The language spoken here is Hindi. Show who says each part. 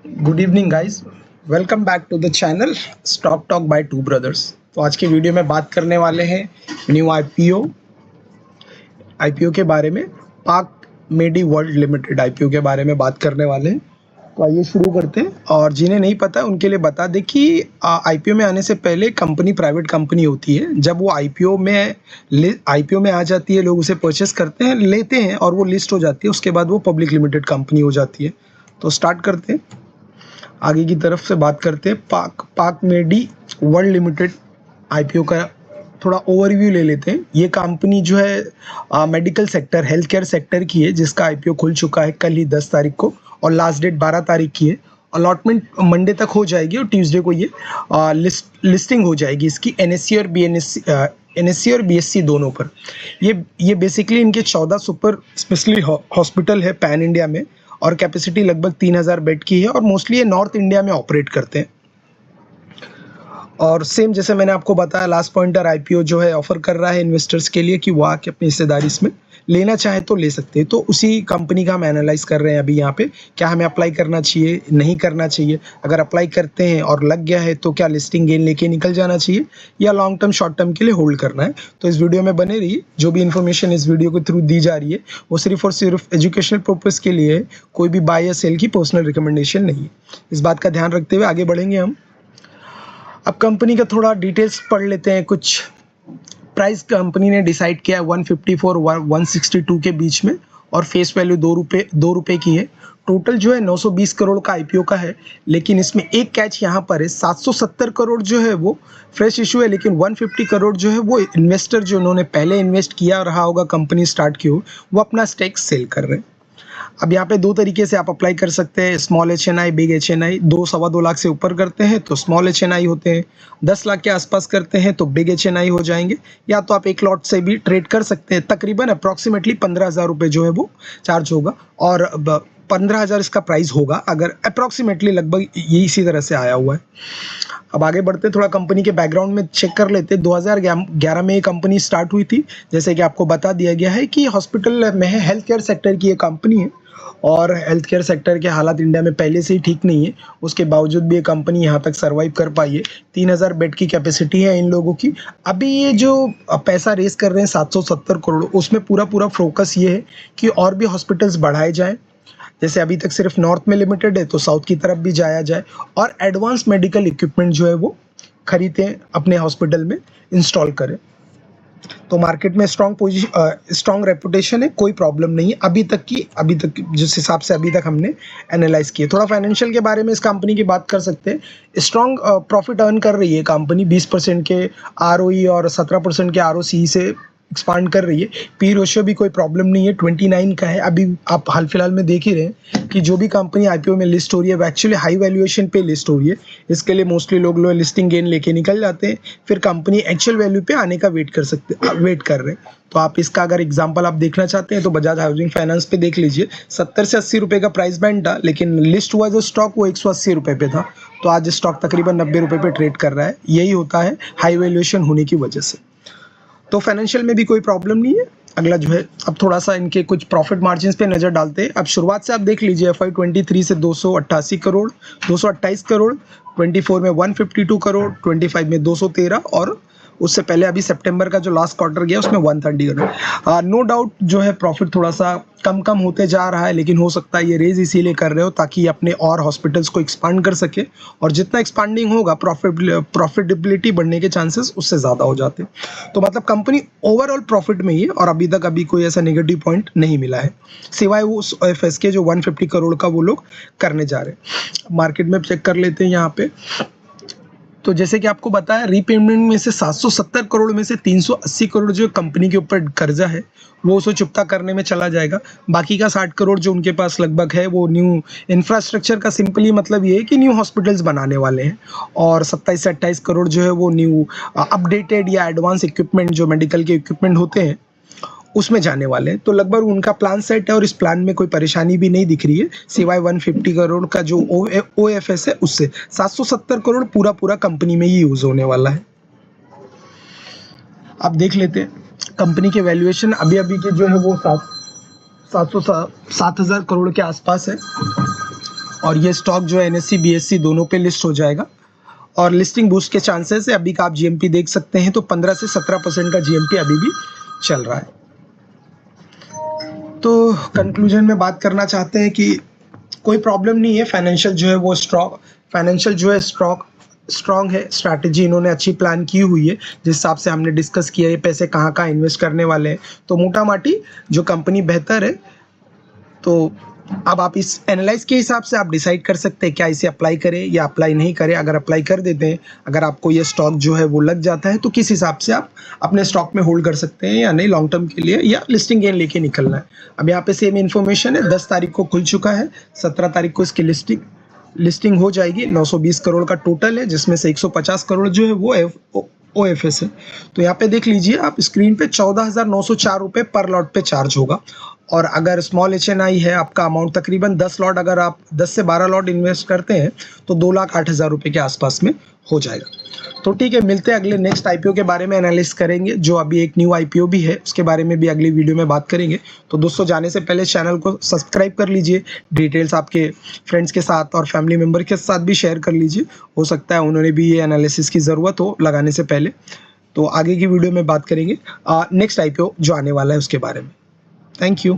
Speaker 1: Good evening guys, welcome back to the channel Stock Talk by two brothers. तो आज के वीडियो में बात करने वाले हैं न्यू आईपीओ के बारे में। पाक मेडी वर्ल्ड लिमिटेड आईपीओ के बारे में बात करने वाले हैं। तो आइए शुरू करते हैं। और जिन्हें नहीं पता उनके लिए बता दें कि आईपीओ में आने से पहले कंपनी प्राइवेट कंपनी होती है। जब वो आईपीओ में आ जाती है, लोग उसे परचेस करते हैं, लेते हैं और वो लिस्ट हो जाती है। उसके बाद वो पब्लिक लिमिटेड कंपनी हो जाती है। तो स्टार्ट करते हैं, आगे की तरफ से बात करते हैं। पाक मेडी वर्ल्ड लिमिटेड आईपीओ का थोड़ा ओवरव्यू ले लेते हैं। ये कंपनी जो है medical sector, health care sector की है, जिसका आईपीओ खुल चुका है कल ही 10 तारीख को और लास्ट डेट 12 तारीख की है। अलॉटमेंट मंडे तक हो जाएगी और ट्यूसडे को ये लिस्टिंग हो जाएगी इसकी एनएससी और बीएससी दोनों पर। ये बेसिकली इनके 14 सुपर स्पेशलिटी हॉस्पिटल है पैन इंडिया में और कैपेसिटी लगभग 3000 बेड की है और मोस्टली ये नॉर्थ इंडिया में ऑपरेट करते हैं। और सेम जैसे मैंने आपको बताया, लास्ट पॉइंटर आईपीओ जो है ऑफर कर रहा है इन्वेस्टर्स के लिए कि वो आके अपनी हिस्सेदारी इसमें लेना चाहे तो ले सकते हैं। तो उसी कंपनी का हम एनालाइज कर रहे हैं अभी यहाँ पे। क्या हमें अप्लाई करना चाहिए, नहीं करना चाहिए? अगर अप्लाई करते हैं और लग गया है तो क्या लिस्टिंग गेन लेके निकल जाना चाहिए या लॉन्ग टर्म शॉर्ट टर्म के लिए होल्ड करना है? तो इस वीडियो में बने रहिए। जो भी इन्फॉर्मेशन इस वीडियो के थ्रू दी जा रही है वो सिर्फ और सिर्फ एजुकेशनल पर्पज़ के लिए है, कोई भी बाय या सेल की पर्सनल रिकमेंडेशन नहीं है। इस बात का ध्यान रखते हुए आगे बढ़ेंगे हम। अब कंपनी का थोड़ा डिटेल्स पढ़ लेते हैं। कुछ प्राइस कंपनी ने डिसाइड किया है 154 और 162 के बीच में और फेस वैल्यू दो रुपये की है। टोटल जो है 920 करोड़ का आईपीओ का है, लेकिन इसमें एक कैच यहाँ पर है। 770 करोड़ जो है वो फ्रेश इशू है, लेकिन 150 करोड़ जो है वो इन्वेस्टर जो उन्होंने पहले इन्वेस्ट किया रहा होगा कंपनी स्टार्ट की हो, वो अपना स्टेक सेल कर रहे हैं। अब यहाँ पे दो तरीके से आप अप्लाई कर सकते हैं, small HNI, big HNI। 2-2.25 lakh से ऊपर करते हैं तो स्मॉल HNI होते हैं, 10 लाख के आसपास करते हैं तो बिग HNI हो जाएंगे। या तो आप एक लॉट से भी ट्रेड कर सकते हैं। तकरीबन अप्रॉक्सीमेटली 15,000 रुपये जो है वो चार्ज होगा और 15,000 इसका प्राइस होगा, अगर अप्रॉक्सीमेटली लगभग ये इसी तरह से आया हुआ है। अब आगे बढ़ते थोड़ा कंपनी के बैकग्राउंड में चेक कर लेते। 2011 में ये कंपनी स्टार्ट हुई थी। जैसे कि आपको बता दिया गया है कि हॉस्पिटल में है, हेल्थ केयर सेक्टर की ये कंपनी है और हेल्थ केयर सेक्टर के हालात इंडिया में पहले से ही ठीक नहीं है। उसके बावजूद भी ये कंपनी यहाँ तक सर्वाइव कर पाई है। 3000 बेड की कैपेसिटी है इन लोगों की। अभी ये जो पैसा रेस कर रहे हैं 770 करोड़, उसमें पूरा फोकस ये है कि और भी हॉस्पिटल्स बढ़ाए जाएं। जैसे अभी तक सिर्फ नॉर्थ में लिमिटेड है तो साउथ की तरफ भी जाया जाए और एडवांस मेडिकल इक्विपमेंट जो है वो खरीदें, अपने हॉस्पिटल में इंस्टॉल करें। तो मार्केट में स्ट्रॉन्ग रेपुटेशन है, कोई प्रॉब्लम नहीं है अभी तक जिस हिसाब से अभी तक हमने एनालाइज किए। थोड़ा फाइनेंशियल के बारे में इस कंपनी की बात कर सकते हैं। स्ट्रॉन्ग प्रॉफिट अर्न कर रही है कंपनी, 20% के आरओई और 17% के आरओसी से एक्सपांड कर रही है। पी रेशियो भी कोई प्रॉब्लम नहीं है, 29 का है। अभी आप हाल फिलहाल में देख ही रहे हैं कि जो भी कंपनी आईपीओ में लिस्ट हो रही है वो एक्चुअली हाई वैल्यूएशन पे लिस्ट हो रही है। इसके लिए मोस्टली लोग लिस्टिंग गेन लेके निकल जाते हैं, फिर कंपनी एक्चुअल वैल्यू पे आने का वेट कर रहे हैं। तो आप इसका अगर एग्जाम्पल आप देखना चाहते हैं तो बजाज हाउसिंग फाइनेंस पे देख लीजिए। 70 से 80 रुपये का प्राइस बैंड था, लेकिन लिस्ट हुआ जो स्टॉक वो 180 रुपये पे था। तो आज स्टॉक तकरीबन 90 रुपये पे ट्रेड कर रहा है। यही होता है हाई वैल्यूएशन होने की वजह से। तो फाइनेंशियल में भी कोई प्रॉब्लम नहीं है। अगला जो है, अब थोड़ा सा इनके कुछ प्रॉफिट मार्जिन्स पे नज़र डालते हैं। अब शुरुआत से आप देख लीजिए, FY23 से 288 करोड़, 228 करोड़, 24 में 152 करोड़, 25 में 213 और उससे पहले अभी सितंबर का जो लास्ट क्वार्टर गया उसमें 130 करोड़। नो डाउट जो है प्रॉफिट थोड़ा सा कम होते जा रहा है, लेकिन हो सकता है ये रेज इसीलिए कर रहे हो ताकि अपने और हॉस्पिटल्स को एक्सपांड कर सके, और जितना एक्सपांडिंग होगा प्रॉफिटेबिलिटी बढ़ने के चांसेस उससे ज़्यादा हो जाते हैं। तो मतलब कंपनी ओवरऑल प्रॉफिट में ही है और अभी कोई ऐसा नेगेटिव पॉइंट नहीं मिला है, सिवाय वो एफएस के जो 150 करोड़ का वो लोग करने जा रहे हैं। मार्केट में चेक कर लेते हैं यहाँ पे। तो जैसे कि आपको बताया, रीपेमेंट में से 770 करोड़ में से 380 करोड़ जो कंपनी के ऊपर कर्जा है वो उसे चुकता करने में चला जाएगा। बाकी का 60 करोड़ जो उनके पास लगभग है वो न्यू इंफ्रास्ट्रक्चर का सिंपली मतलब ये है कि न्यू हॉस्पिटल्स बनाने वाले हैं। और 27 से 28 करोड़ जो है वो न्यू अपडेटेड या एडवांस इक्विपमेंट जो मेडिकल के इक्विपमेंट होते हैं उसमें जाने वाले हैं। तो लगभग उनका प्लान सेट है और इस प्लान में कोई परेशानी भी नहीं दिख रही है, सिवाय 150 करोड़ का जो OFS है उससे। 770 करोड़ पूरा कंपनी में ही यूज होने वाला है। अब देख लेते हैं कंपनी के वैल्यूएशन अभी के जो है वो 7,000 करोड़ के आसपास है। और ये स्टॉक जो है एनएससी बीएससी दोनों पे लिस्ट हो जाएगा और लिस्टिंग बूस्ट के चांसेस है। अभी का आप जीएमपी देख सकते हैं तो 15 से 17% का जीएमपी अभी भी चल रहा है। तो कंक्लूजन में बात करना चाहते हैं कि कोई प्रॉब्लम नहीं है, फाइनेंशियल जो है वो स्ट्रॉन्ग है, स्ट्रैटेजी इन्होंने अच्छी प्लान की हुई है जिस हिसाब से हमने डिस्कस किया है पैसे कहाँ कहाँ इन्वेस्ट करने वाले हैं। तो मोटा माटी जो कंपनी बेहतर है, तो अब आप इस एनालाइज के हिसाब से आप डिसाइड कर सकते हैं क्या इसे अप्लाई करें या अप्लाई नहीं करें। अगर अप्लाई कर देते हैं, अगर आपको ये स्टॉक जो है वो लग जाता है तो किस हिसाब से आप अपने स्टॉक में होल्ड कर सकते हैं या नहीं लॉन्ग टर्म के लिए, या लिस्टिंग गेन लेके निकलना है। अब यहाँ पे सेम इन्फॉर्मेशन है, 10 तारीख को खुल चुका है, 17 तारीख को इसकी लिस्टिंग हो जाएगी। 920 करोड़ का टोटल है जिसमें से 150 करोड़ जो है वो OFS है। तो यहाँ पे देख लीजिए आप स्क्रीन पे 14,904 रुपये पर लॉट पे चार्ज होगा। और अगर स्मॉल HNI है आपका अमाउंट तकरीबन 10 लॉट, अगर आप 10 से 12 लॉट इन्वेस्ट करते हैं तो 2,08,000 रुपये के आसपास में हो जाएगा। तो ठीक है, मिलते हैं अगले नेक्स्ट IPO के बारे में एनालिसिस करेंगे। जो अभी एक न्यू IPO भी है उसके बारे में भी अगली वीडियो में बात करेंगे। तो दोस्तों जाने से पहले चैनल को सब्सक्राइब कर लीजिए, डिटेल्स आपके फ्रेंड्स के साथ और फैमिली मेम्बर के साथ भी शेयर कर लीजिए, हो सकता है उन्होंने भी ये एनालिसिस की ज़रूरत हो लगाने से पहले। तो आगे की वीडियो में बात करेंगे नेक्स्ट IPO जो आने वाला है उसके बारे में। Thank you.